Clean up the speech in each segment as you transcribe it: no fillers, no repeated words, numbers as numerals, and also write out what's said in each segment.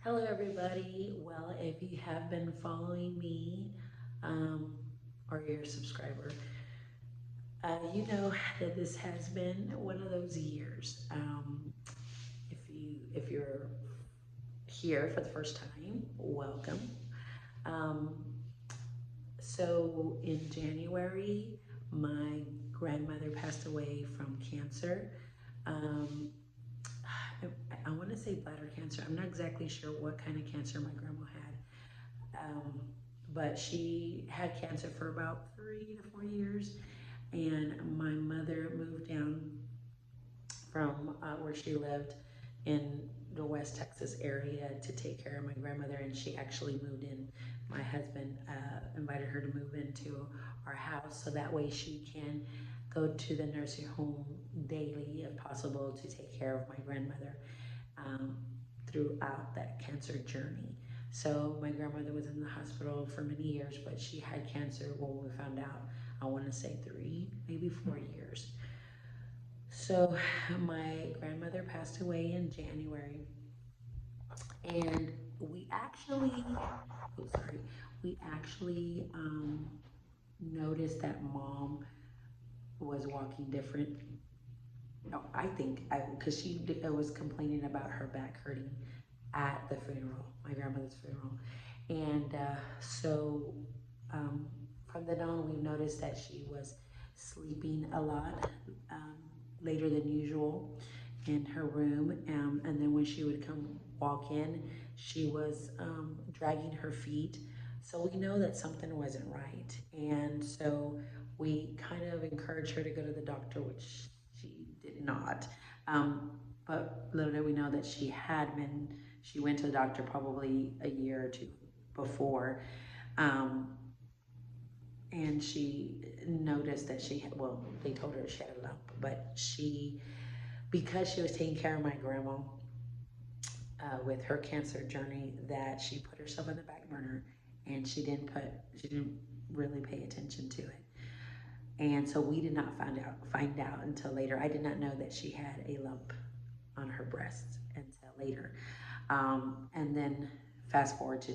Hello, everybody. Well, if you have been following me um, or you're a subscriber, you know that this has been one of those years. If you're here for the first time, welcome. Um, so in January, my grandmother passed away from cancer. Um, I want to say bladder cancer. I'm not exactly sure what kind of cancer my grandma had. But she had cancer for about 3 to 4 years, and my mother moved down from where she lived in the West Texas area to take care of my grandmother, and she actually moved in. My husband invited her to move into our house so that way she can go to the nursing home daily, if possible, to take care of my grandmother um, throughout that cancer journey. So my grandmother was in the hospital for many years, but she had cancer when we found out. I want to say 3, maybe 4 years. So my grandmother passed away in January, and we actually, oh sorry, we actually noticed that mom was walking different. No, I think because was complaining about her back hurting at the funeral, my grandmother's funeral. And so um, from then on, we noticed that she was sleeping a lot um, later than usual in her room. And then when she would come walk in, she was dragging her feet. So we know that something wasn't right. And so we kind of encouraged her to go to the doctor, which she did not. Um, but little did we know that she went to the doctor probably a year or two before. Um, and she noticed that she had, well, they told her she had a lump, but because she was taking care of my grandma with her cancer journey, that she put herself on the back burner and she didn't really pay attention to it. And so we did not find out until later. I did not know that she had a lump on her breast until later. And then fast forward to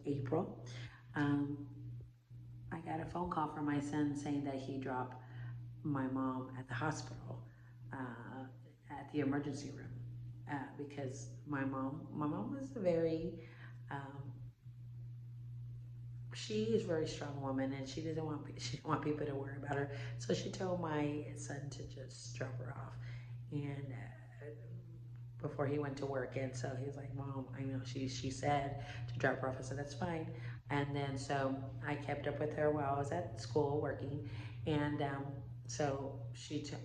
April. Um, I got a phone call from my son saying that he dropped my mom at the hospital, at the emergency room, because my mom was a very, um, she is a very strong woman, and she didn't want people to worry about her. So she told my son to just drop her off, and before he went to work. And so he was like, "Mom, I know she said to drop her off." I said, "That's fine." And then so I kept up with her while I was at school working, and so she took,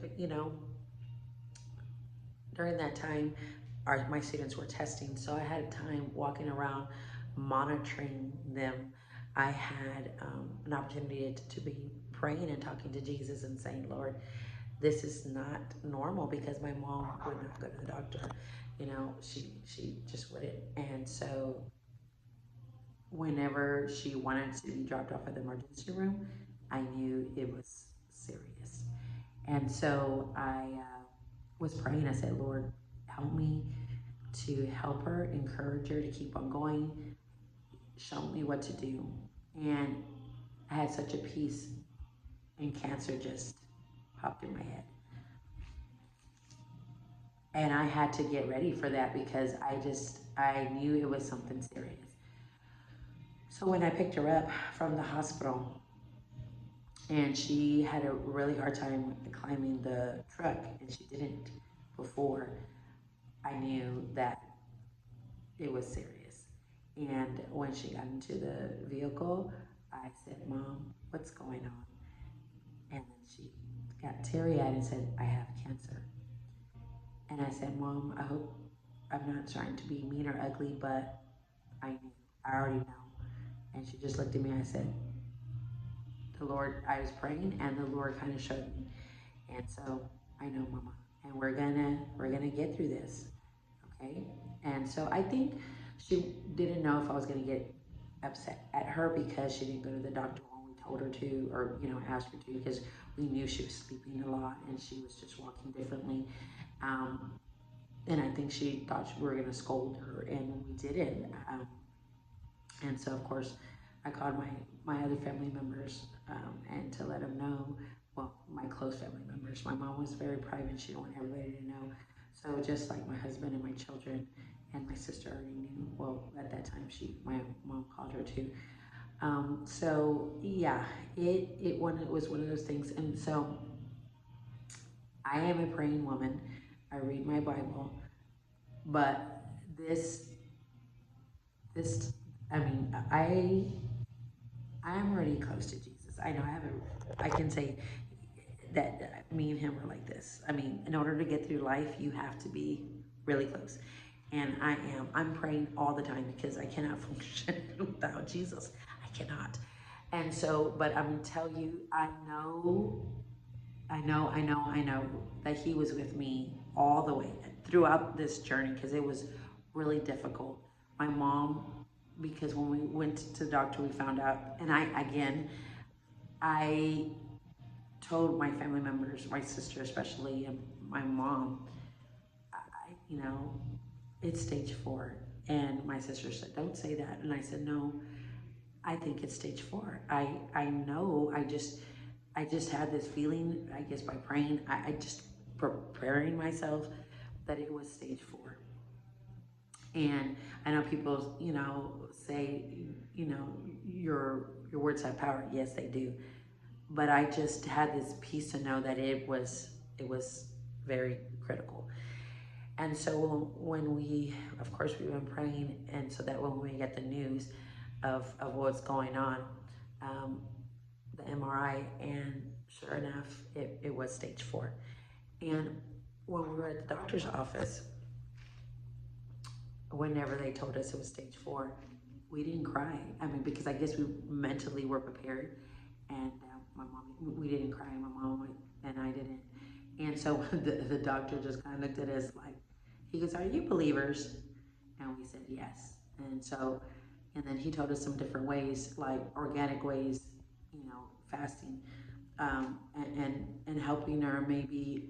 during that time, my students were testing, so I had time walking around monitoring them. I had an opportunity to be praying and talking to Jesus and saying, "Lord, this is not normal," because my mom would not go to the doctor. She just wouldn't. And so whenever she wanted to be dropped off at the emergency room, I knew it was serious. And so I was praying. I said, "Lord, help me to help her, encourage her to keep on going, show me what to do." And I had such a peace, and cancer just popped in my head. And I had to get ready for that because I knew it was something serious. So when I picked her up from the hospital, and she had a really hard time climbing the truck, and she didn't before, I knew that it was serious. And when she got into the vehicle, I said, "Mom, what's going on?" And then she got teary eyed and said, "I have cancer." And I said, "Mom, I hope I'm not trying to be mean or ugly, but I knew. I already know." And she just looked at me. I said, "The Lord," I was praying, and the Lord kind of showed me. And so I know, Mama, and we're gonna get through this, okay? And so I think she didn't know if I was gonna get upset at her because she didn't go to the doctor when we told her to, or asked her to, because we knew she was sleeping a lot and she was just walking differently. Um, And I think she thought we were going to scold her, and we didn't. And so, of course, I called my other family members, and to let them know, well, my close family members. My mom was very private. She didn't want everybody to know. So just like my husband and my children and my sister already knew. Well, at that time, my mom called her too. So yeah, it was one of those things. And so I am a praying woman. I read my Bible, but this this I mean I am already close to Jesus. I know I can say that me and him are like this. I mean, in order to get through life, you have to be really close. And I'm praying all the time because I cannot function without Jesus. I cannot. And so, but I'm gonna tell you, I know that he was with me all the way throughout this journey because it was really difficult. My mom, because when we went to the doctor, we found out, and I told my family members, my sister especially, and my mom, you know, it's stage 4. And my sister said, don't say that. And I said, no, I think it's stage 4. I know, I just had this feeling, I guess by praying, I just preparing myself that it was stage 4. And I know people, say, your words have power. Yes, they do. But I just had this peace to know that it was very critical. And so when we, of course, we've been praying, and so that when we get the news of what's going on, um, the MRI, and sure enough, it was stage 4. And when we were at the doctor's office, whenever they told us it was stage 4, we didn't cry. I mean, because I guess we mentally were prepared, and my mom, we didn't cry. My mom and I didn't. And so the doctor just kind of looked at us like, he goes, "Are you believers?" And we said yes. And so, and then he told us some different ways, like organic ways, fasting, and helping her maybe,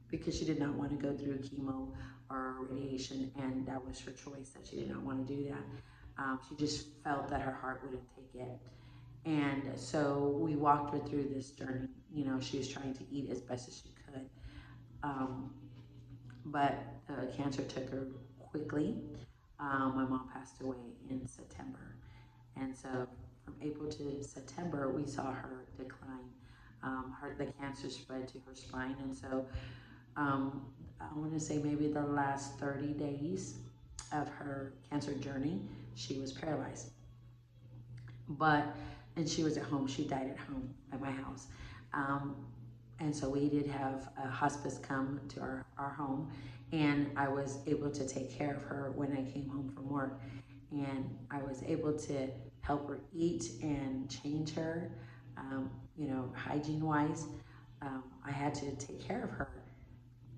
because she did not want to go through chemo or radiation, and that was her choice that she did not want to do that. She just felt that her heart wouldn't take it. And so we walked her through this journey. She was trying to eat as best as she could. Um, but cancer took her quickly. My mom passed away in September. And so from April to September, we saw her decline. The cancer spread to her spine. And so um, I want to say maybe the last 30 days of her cancer journey, she was paralyzed. But, and she was at home, she died at home at my house. Um, and so we did have a hospice come to our home, and I was able to take care of her when I came home from work. And I was able to help her eat and change her, hygiene wise. I had to take care of her.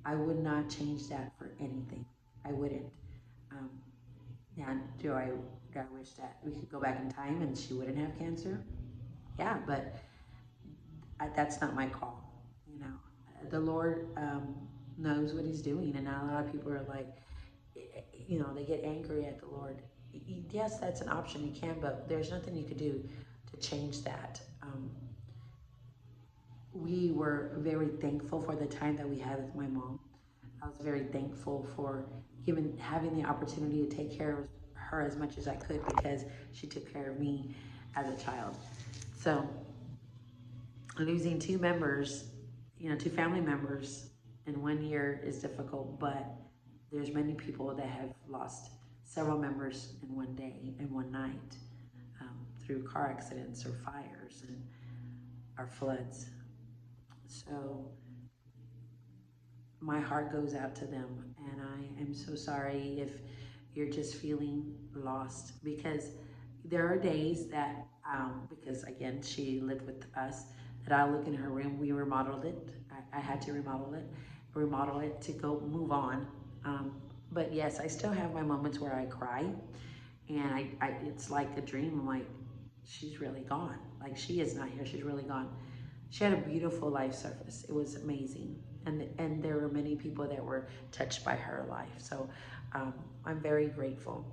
I would not change that for anything. I wouldn't. Um, now, do I wish that we could go back in time and she wouldn't have cancer? Yeah, but that's not my call. The Lord knows what He's doing, and not a lot of people are like, they get angry at the Lord. Yes, that's an option. You can, but there's nothing you could do to change that. We were very thankful for the time that we had with my mom. I was very thankful for having the opportunity to take care of her as much as I could because she took care of me as a child. So losing two family members in 1 year is difficult, but there's many people that have lost several members in one day and one night, through car accidents or fires or floods. So my heart goes out to them, and I am so sorry if you're just feeling lost, because there are days that, because again, she lived with us, that I look in her room. We remodeled it. I had to remodel it to go move on. But yes, I still have my moments where I cry, and it's like a dream. I'm like, she's really gone. Like, she is not here. She's really gone. She had a beautiful life surface. It was amazing. and there were many people that were touched by her life. So I'm very grateful.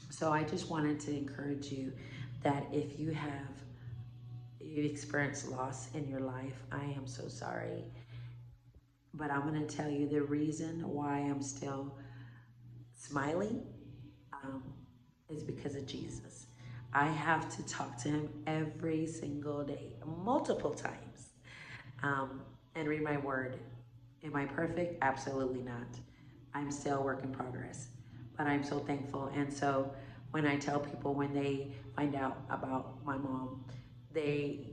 So I just wanted to encourage you that if you experience loss in your life, I am so sorry. But I'm going to tell you the reason why I'm still smiling um, is because of Jesus. I have to talk to him every single day, multiple times, um, and read my word. Am I perfect? Absolutely not. I'm still a work in progress, but I'm so thankful. And so when I tell people when they find out about my mom, they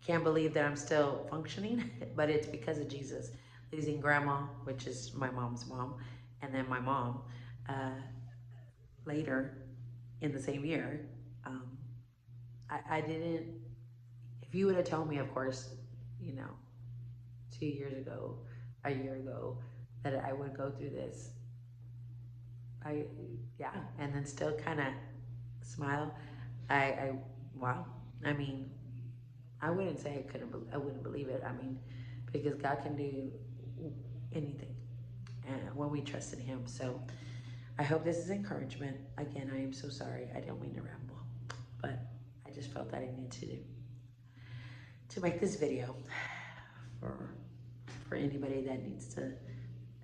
can't believe that I'm still functioning, but it's because of Jesus. Losing grandma, which is my mom's mom, and then my mom uh, later in the same year. Um, I didn't, if you would have told me, of course, you know, 2 years ago, a year ago, that I would go through this, I, yeah, and then still kind of smile. I, wow. I mean, I wouldn't say I wouldn't believe it. I mean, because God can do anything, and when we trust in Him. So I hope this is encouragement. Again, I am so sorry. I don't mean to ramble, but I just felt that I needed to make this video for anybody that needs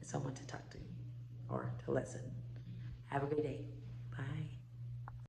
someone to talk to or to listen. Have a good day. Bye.